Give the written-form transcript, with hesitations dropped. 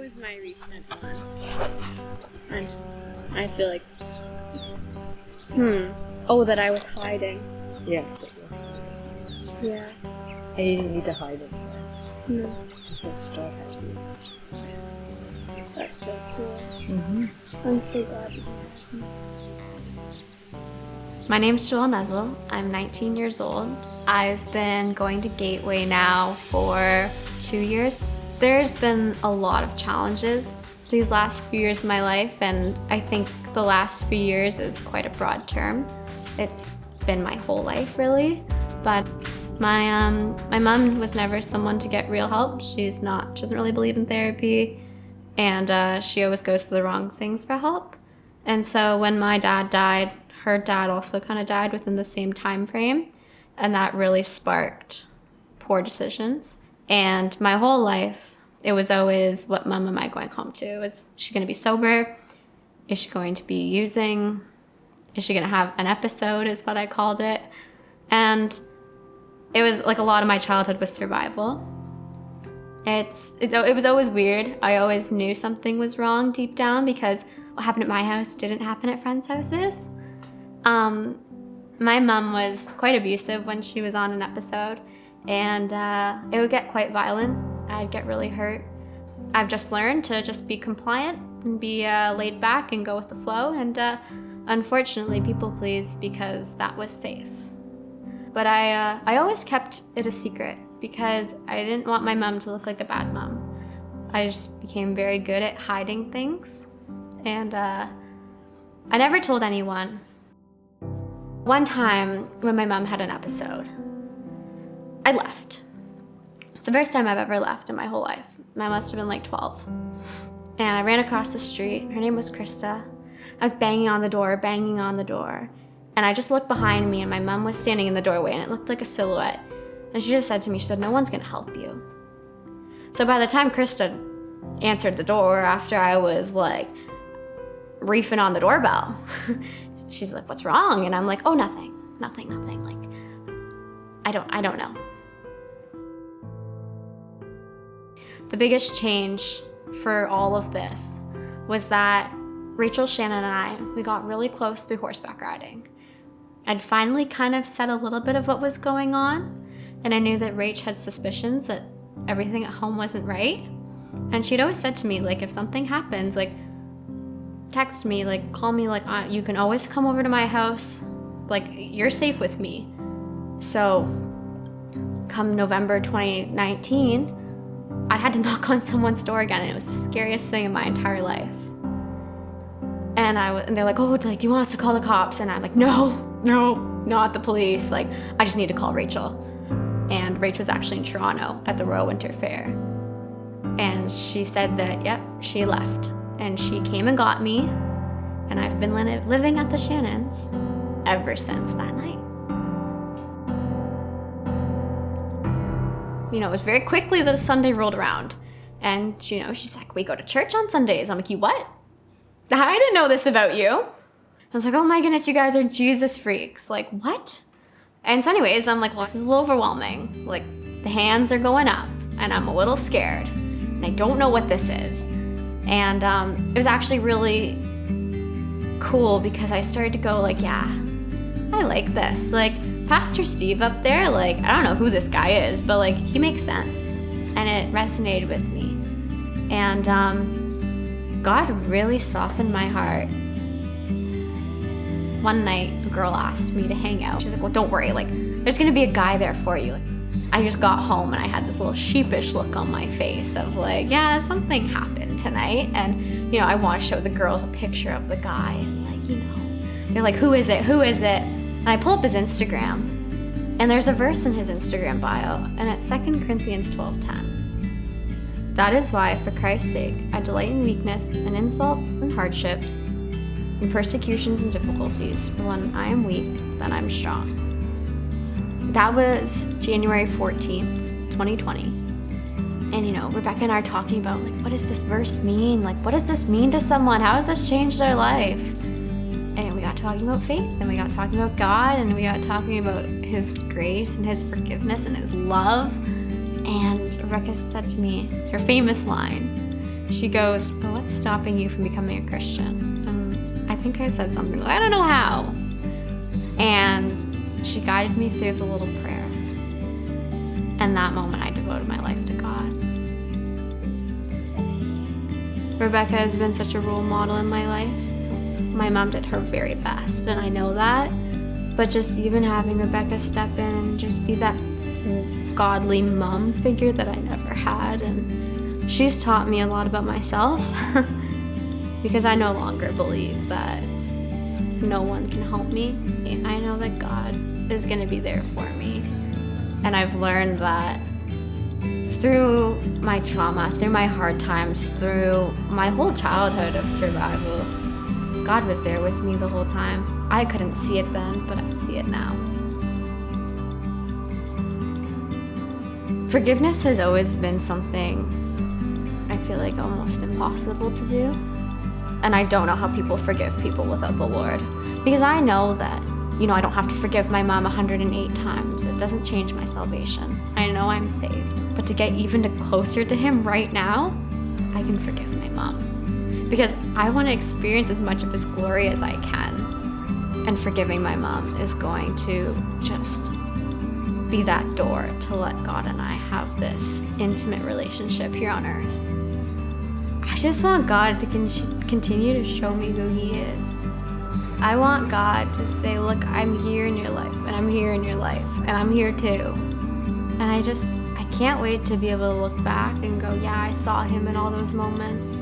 was my recent one? I feel like... Oh, that I was hiding. Yes, that you were. Yeah. And you didn't need to hide it. No. Just God has you. That's so cool. Mm-hmm. I'm so glad you has me. My name's Joelle Nezel. I'm 19 years old. I've been going to Gateway now for 2 years. There's been a lot of challenges these last few years of my life, and I think the last few years is quite a broad term. It's been my whole life, really. But my mom was never someone to get real help. She doesn't really believe in therapy, and she always goes to the wrong things for help. And so when my dad died, her dad also kind of died within the same time frame, and that really sparked poor decisions. And my whole life, it was always, what mom am I going home to? Is she going to be sober? Is she going to be using? Is she going to have an episode, is what I called it. And it was like a lot of my childhood was survival. It was always weird. I always knew something was wrong deep down because what happened at my house didn't happen at friends' houses. My mom was quite abusive when she was on an episode, and it would get quite violent. I'd get really hurt. I've just learned to just be compliant and be laid back and go with the flow, and unfortunately people please because that was safe. But I always kept it a secret because I didn't want my mom to look like a bad mom. I just became very good at hiding things, and I never told anyone. One time when my mom had an episode, I left. It's the first time I've ever left in my whole life. I must have been like 12. And I ran across the street. Her name was Krista. I was banging on the door. And I just looked behind me, and my mom was standing in the doorway, and it looked like a silhouette. And she just said to me, she said, "No one's gonna help you." So by the time Krista answered the door, after I was like reefing on the doorbell, she's like, "What's wrong?" And I'm like, "Oh, nothing. Like, I don't know." The biggest change for all of this was that Rachel, Shannon, and we got really close through horseback riding. I'd finally kind of said a little bit of what was going on, and I knew that Rach had suspicions that everything at home wasn't right. And she'd always said to me, like, if something happens, like, text me, like, call me, like, you can always come over to my house, like, you're safe with me. So come November 2019, I had to knock on someone's door again, and it was the scariest thing in my entire life. And they're like, "Oh, like, do you want us to call the cops?" And I'm like, no, not the police. Like, I just need to call Rachel. And Rach was actually in Toronto at the Royal Winter Fair. And she said that, yep, she left. And she came and got me, and I've been living at the Shannons ever since that night. You know, it was very quickly that Sunday rolled around. And, you know, she's like, "We go to church on Sundays." I'm like, "You what? I didn't know this about you." I was like, "Oh my goodness, you guys are Jesus freaks." Like, what? And so anyways, I'm like, well, this is a little overwhelming. Like, the hands are going up, and I'm a little scared, and I don't know what this is. And it was actually really cool because I started to go like, yeah, I like this. Like, Pastor Steve up there, like, I don't know who this guy is, but like, he makes sense. And it resonated with me. And God really softened my heart. One night, a girl asked me to hang out. She's like, "Well, don't worry, like, there's gonna be a guy there for you." I just got home and I had this little sheepish look on my face of like, yeah, something happened tonight. And, you know, I want to show the girls a picture of the guy, and like, you know, they're like, who is it? And I pull up his Instagram, and there's a verse in his Instagram bio, and it's 2 Corinthians 12:10. "That is why, for Christ's sake, I delight in weakness and insults and hardships, in persecutions and difficulties, for when I am weak, then I'm strong." That was January 14th, 2020. And, you know, Rebecca and I are talking about, like, what does this verse mean? Like, what does this mean to someone? How has this changed their life? And we got talking about faith, and we got talking about God, and we got talking about His grace and His forgiveness and His love. And Rebecca said to me her famous line. she goes, "Oh, what's stopping you from becoming a Christian?" I think I said something, I don't know how. And she guided me through the little prayer. And that moment I devoted my life to God. Rebecca has been such a role model in my life. My mom did her very best, and I know that. But just even having Rebecca step in and just be that godly mom figure that I never had, and she's taught me a lot about myself because I no longer believe that no one can help me. I know that God is going to be there for me. And I've learned that through my trauma, through my hard times, through my whole childhood of survival, God was there with me the whole time. I couldn't see it then, but I see it now. Forgiveness has always been something I feel like almost impossible to do. And I don't know how people forgive people without the Lord. Because I know that, I don't have to forgive my mom 108 times. It doesn't change my salvation. I know I'm saved. But to get even closer to Him right now, I can forgive my mom. Because I want to experience as much of His glory as I can. And forgiving my mom is going to just be that door to let God and I have this intimate relationship here on earth. I just want God to continue to show me who He is. I want God to say, look, I'm here in your life, and I'm here in your life, and I'm here too. And I can't wait to be able to look back and go, yeah, I saw Him in all those moments.